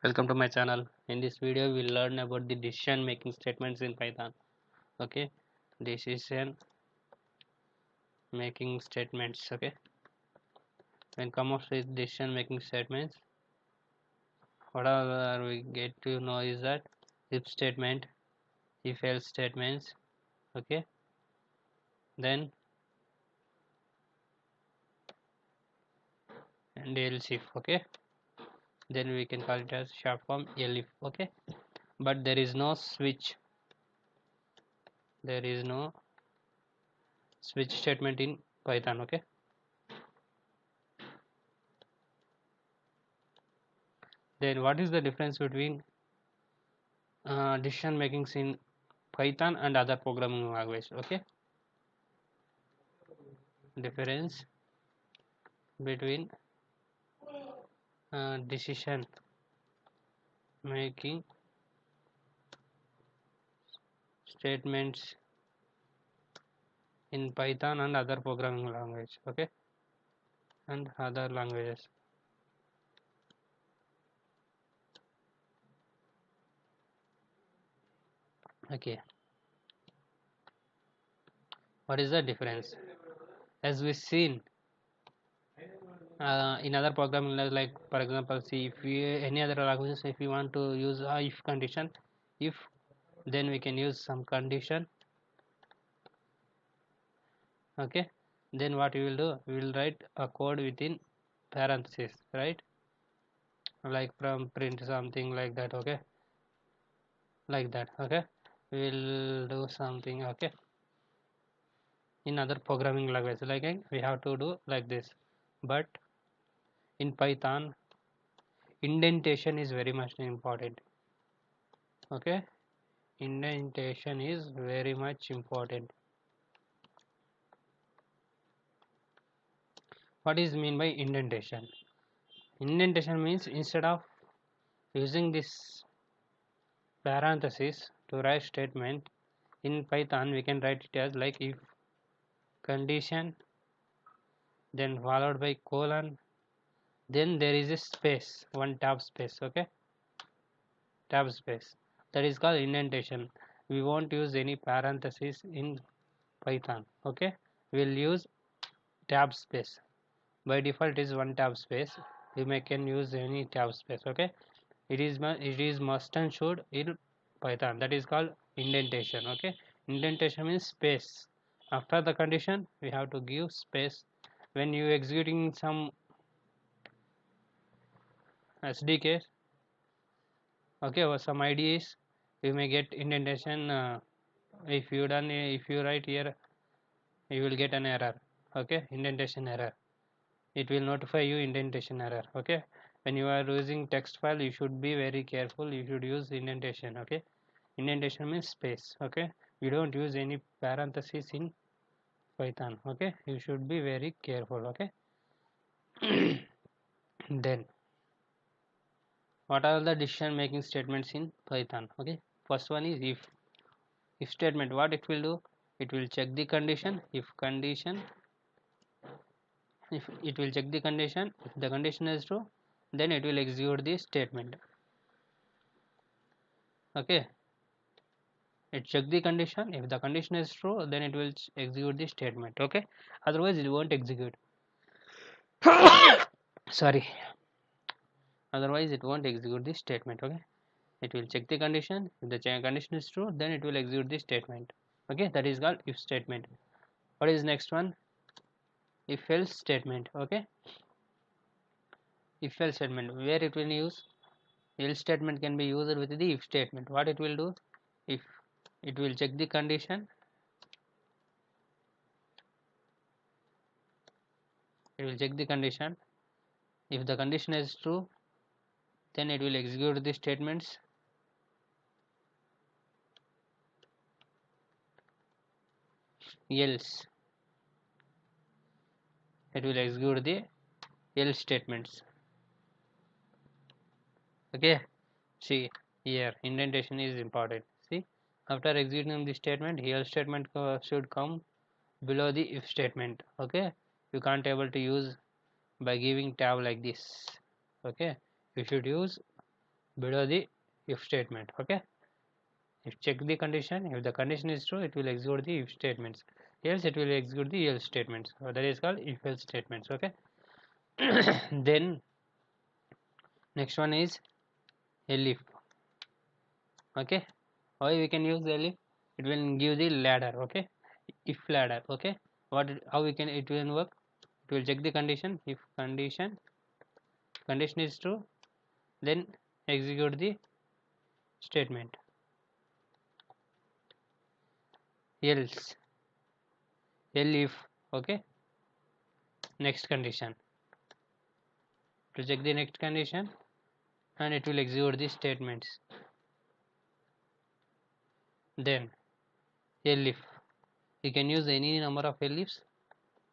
Welcome to my channel. In this video we'll learn about the decision making statements in Python. Okay, decision making statements. Okay, when come up with decision making statements, what are we get to know is that if statement, if else statements. Okay, then and else if. Okay, then we can call it as short form elif. Okay, but there is no switch, there is no switch statement in Python. Okay, then what is the difference between decision makings in Python and other programming language? Okay, difference between decision making statements in Python and other programming language. Okay, and other languages. Okay, what is the difference? As we seen in other programming language, like for example, see if we any other languages, if we want to use a if condition, if then we can use some condition. Okay, then what we will do, we will write a code within parentheses, right? Like from print something like that. Okay, like that. Okay, we will do something. Okay, in other programming language, like we have to do like this, but in Python indentation is very much important. Okay, indentation is very much important. What is mean by indentation? Indentation means instead of using this parenthesis to write statement in Python, we can write it as like if condition, then followed by colon, then there is a space, one tab space. Okay, tab space, that is called indentation. We won't use any parenthesis in Python. Okay, we'll use tab space. By default is one tab space. We can use any tab space. Okay, it is must and should in Python. That is called indentation. Okay, indentation means space. After the condition we have to give space. When you executing some SDK, okay, or some IDEs, you may get indentation. If you write here, you will get an error. Okay, indentation error. It will notify you indentation error. Okay, when you are using text file, you should be very careful. You should use indentation. Okay, indentation means space. Okay, you don't use any parenthesis in Python. Okay, you should be very careful. Okay, then what are the decision making statements in Python? Okay, first one is if statement. What it will do, it will check the condition. If it will check the condition, if the condition is true, then it will execute the statement. Okay, it check the condition. If the condition is true, then it will execute the statement. Okay, otherwise it won't execute. Sorry, otherwise it won't execute the statement. Okay, it will check the condition. If the condition is true, then it will execute the statement. Okay, that is called if statement. What is next one? If else statement. Okay, if else statement, where it will use else statement can be used with the if statement. What it will do, if it will check the condition, it will check the condition. If the condition is true, then it will execute the statements. Else it will execute the else statements. Okay, see here indentation is important. See, after executing the statement, else statement should come below the if statement. Okay, you can't able to use by giving tab like this. Okay, you should use below the if statement. Okay, if check the condition, if the condition is true, it will execute the if statements, else it will execute the else statements. So that is called if else statements. Okay. Then next one is elif. Okay, how we can use elif? It will give the ladder. Okay, if ladder. Okay, how we can it will work? It will check the condition. If condition is true, then execute the statement, else elif. Okay, next condition, to check the next condition, and it will execute the statements. Then elif, you can use any number of elifs.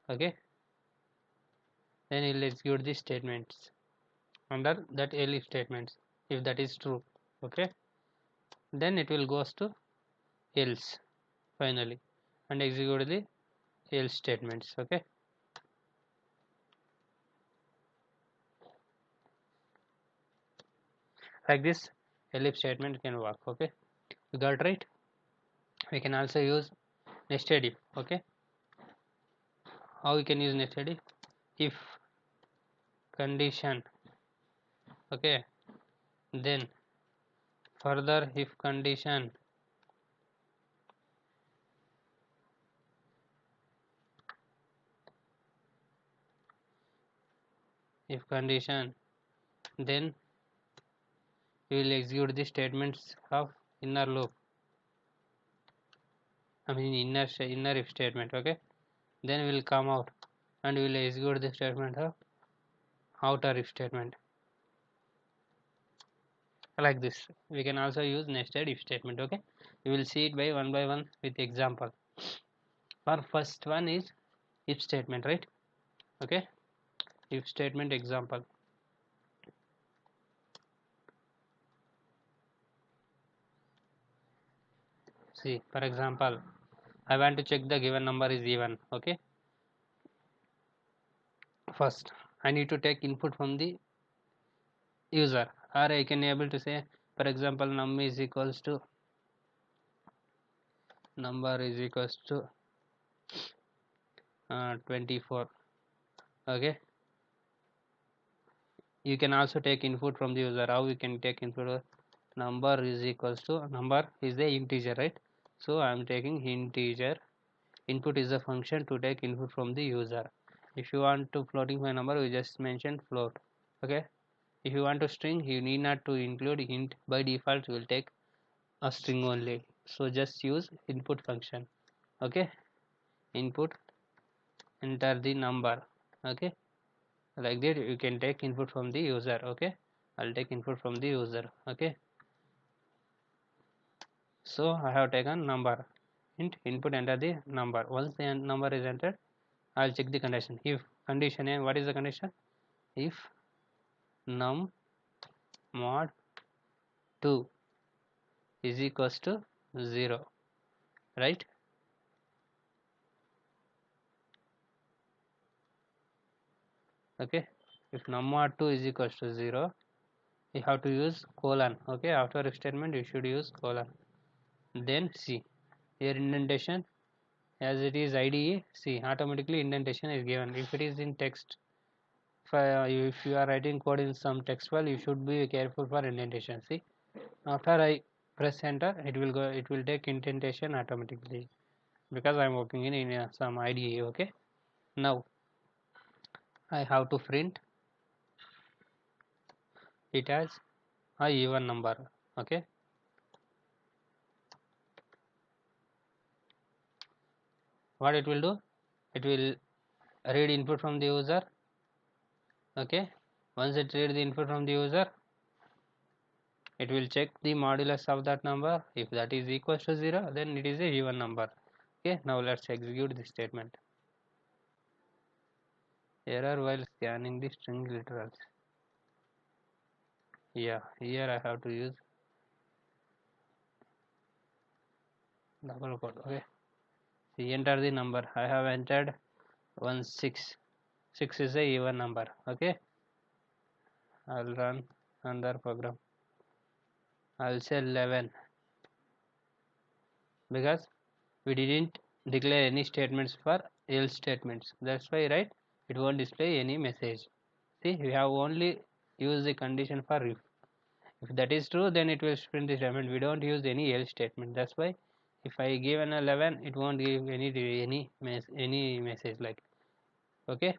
Okay, then it will execute the statements under that elif statements, if that is true. Okay, then it will goes to else finally and execute the else statements. Okay, like this elif statement can work. Okay, you got right. We can also use nested if. Okay, how we can use nested if condition. Okay, then further if condition, if condition, then we will execute the statements of inner loop, I mean inner if statement. Okay, then we will come out and we will execute the statement of outer if statement. Like this we can also use nested if statement. Okay, we will see it by one with example. For first one is if statement, right? Okay, if statement example. See, for example, I want to check the given number is even. Okay, first I need to take input from the user, or I can able to say, for example, number is equals to 24. Okay, you can also take input from the user. How we can take input? Number is equals to, number is the integer, right? So I am taking integer. Input is a function to take input from the user. If you want to floating point number, we just mention float. Okay, if you want to string, you need not to include int. By default you will take a string only, so just use input function. Okay, input, enter the number. Okay, like that you can take input from the user. Okay, I'll take input from the user. Okay, so I have taken number, input, enter the number. Once the number is entered, I'll check the condition. If condition A, what is the condition? If num mod 2 is equals to 0, right? Okay, if num mod 2 is equals to 0, you have to use colon. Okay, after if statement you should use colon. Then see here indentation, as it is IDE, see automatically indentation is given. If it is in text, if you are writing code in some text file, you should be careful for indentation. See, after I press enter, it will take indentation automatically, because I am working in some IDE. Okay, now I have to print it as a even number. Okay, what it will do, it will read input from the user. Okay, once it read the input from the user, it will check the modulus of that number. If that is equals to 0, then it is a even number. Okay, now let's execute this statement. Error while scanning the string literals. Yeah, here I have to use double quote. Okay, see, enter the number. I have entered 16. 6 is a even number. Okay, I'll run another program. I'll say 11 because we didn't declare any statements for else statements. That's why, right, it won't display any message. See, we have only used the condition for if that is true, then it will print the statement. We don't use any else statement. That's why if I give an 11, it won't give any message like. Okay,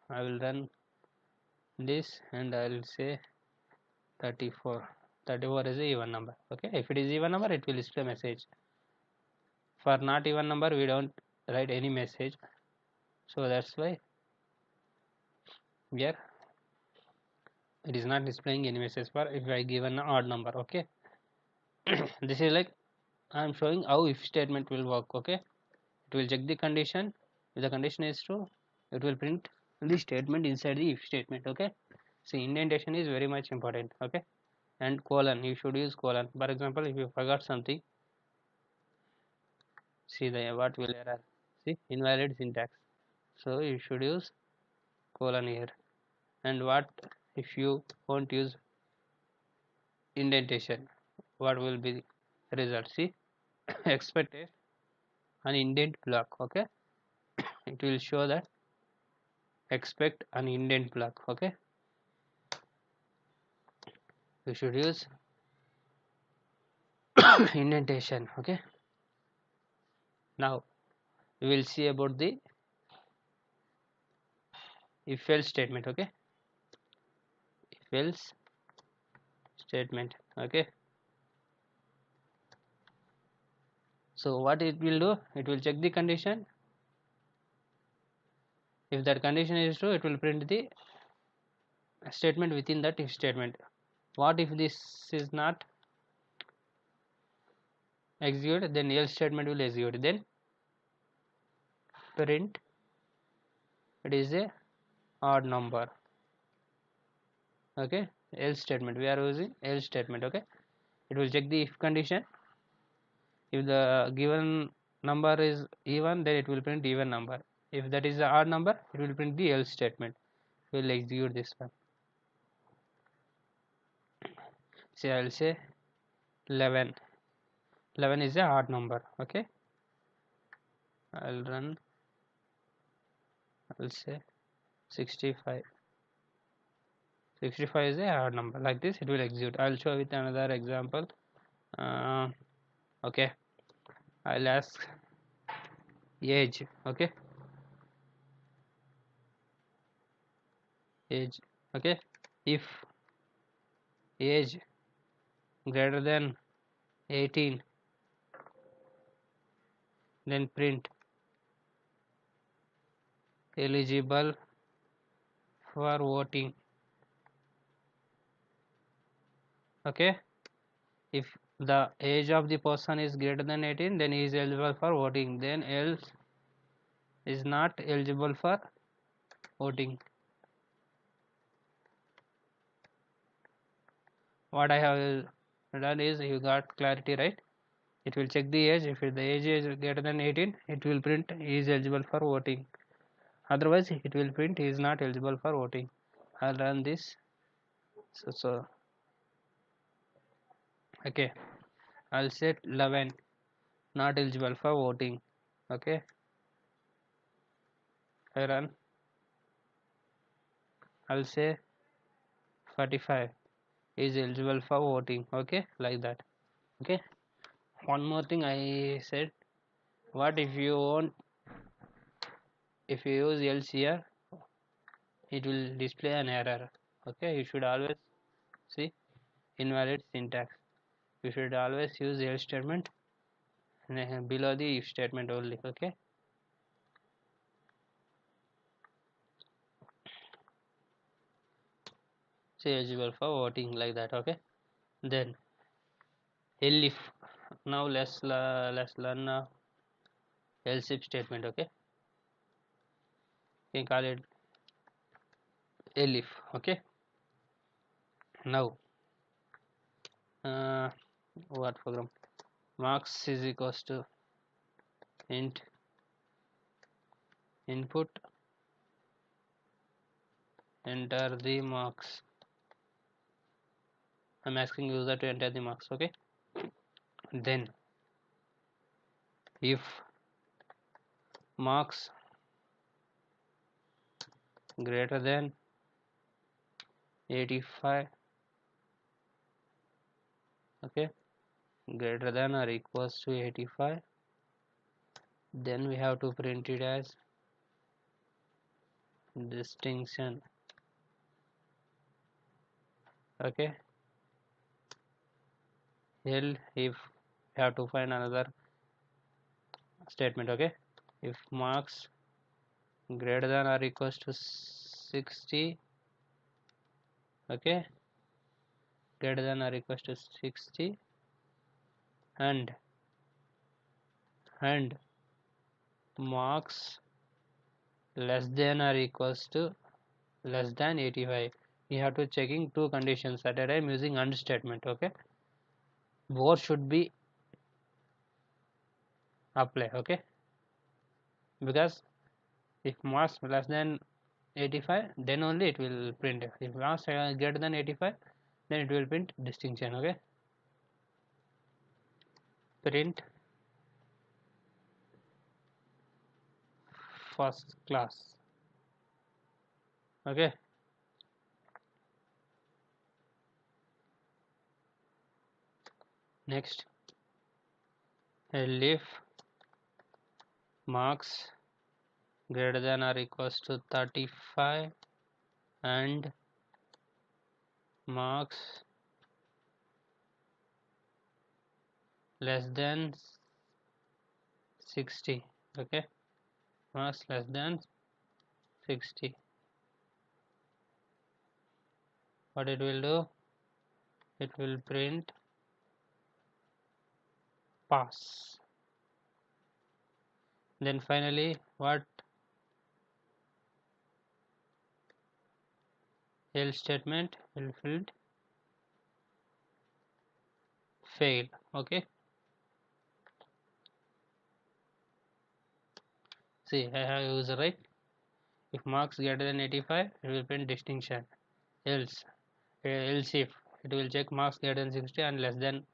I will run this and I will say 34. 34 is a even number. Okay, if it is even number, it will display message. For not even number, we don't write any message. So that's why here it is not displaying any message for if I give an odd number. Okay, this is like I am showing how if statement will work. Okay, it will check the condition. If the condition is true, it will print the statement inside the if statement. Okay, so indentation is very much important. Okay, and colon, you should use colon. For example, if you forgot something, see the what will error, see invalid syntax, so you should use colon here. And what if you won't use indentation, what will be the result? See expected an indent block. Okay, it will show that expect an indent block. Okay, you should use indentation. Okay, now we will see about the if else statement. Okay, if else statement. Okay, so what it will do, it will check the condition. If that condition is true, it will print the statement within that if statement. What if this is not executed, then else statement will execute, then print it is a odd number. Okay, else statement, we are using else statement. Okay, it will check the if condition. If the given number is even, then it will print even number. If that is the odd number, it will print the else statement. We will execute this one. See, I will say 11. 11 is a odd number. Okay, I'll run. I'll say 65. 65 is a odd number. Like this, it will execute. I'll show with another example. Okay, I'll ask age. Okay, age. Okay, if age greater than 18, then print eligible for voting. Okay, if the age of the person is greater than 18, then he is eligible for voting, then else is not eligible for voting. What I have done is, you got clarity, right? It will check the age. If the age is greater than 18, it will print he is eligible for voting. Otherwise, it will print he is not eligible for voting. I'll run this. So okay, I'll set 11 not eligible for voting. Okay, I run. I'll say 45 is eligible for voting. Okay, like that. Okay, one more thing I said, what if you want, if you use else here, it will display an error. Okay, you should always see invalid syntax. You should always use else statement below the if statement only. Okay, say eligible for voting, like that. Okay, then elif. Now let's learn else if statement. Okay, you can call it elif. Okay, now what program, marks is equals to int input, enter the marks. I'm asking user to enter the marks. Okay, then if marks greater than 85, okay, greater than or equals to 85, then we have to print it as distinction. Okay, if we have to find another statement. Okay, if marks greater than or equals to 60, okay, greater than or equals to 60, and marks less than or equals to less than 85, we have to checking two conditions at a time using AND statement. Okay, both should be apply. Okay, because if marks less than 85, then only it will print. If marks greater than 85, then it will print distinction. Okay, print first class. Okay, next, if marks greater than or equals to 35 and marks less than 60. Okay, marks less than 60, what it will do, it will print pass. Then finally, what else statement will print fail. Okay, see, I have used right. If marks greater than 85, it will print distinction. Else, if it will check marks greater than 60 and less than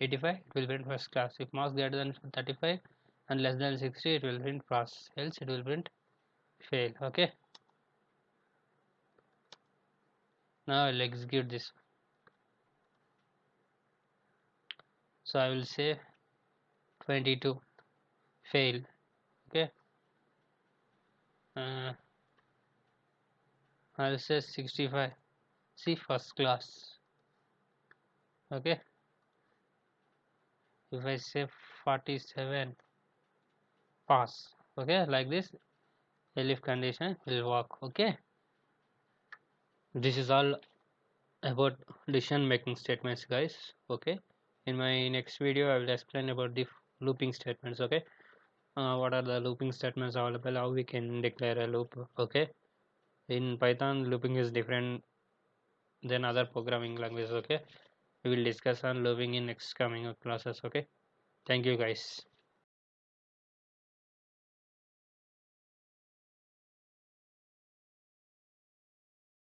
85, it will print first class. If marks greater than 35 and less than 60, it will print pass. Else it will print fail. Okay, now I'll execute this. So I will say 22 fail. Okay, I'll say 65, see first class. Okay, if I say 47, pass. Okay, like this if condition will work. Okay, this is all about decision making statements, guys. Okay, in my next video I will explain about the looping statements. Okay, what are the looping statements available, how we can declare a loop. Okay, in Python looping is different than other programming languages. Okay, we will discuss on looping in next coming classes. Okay, thank you guys.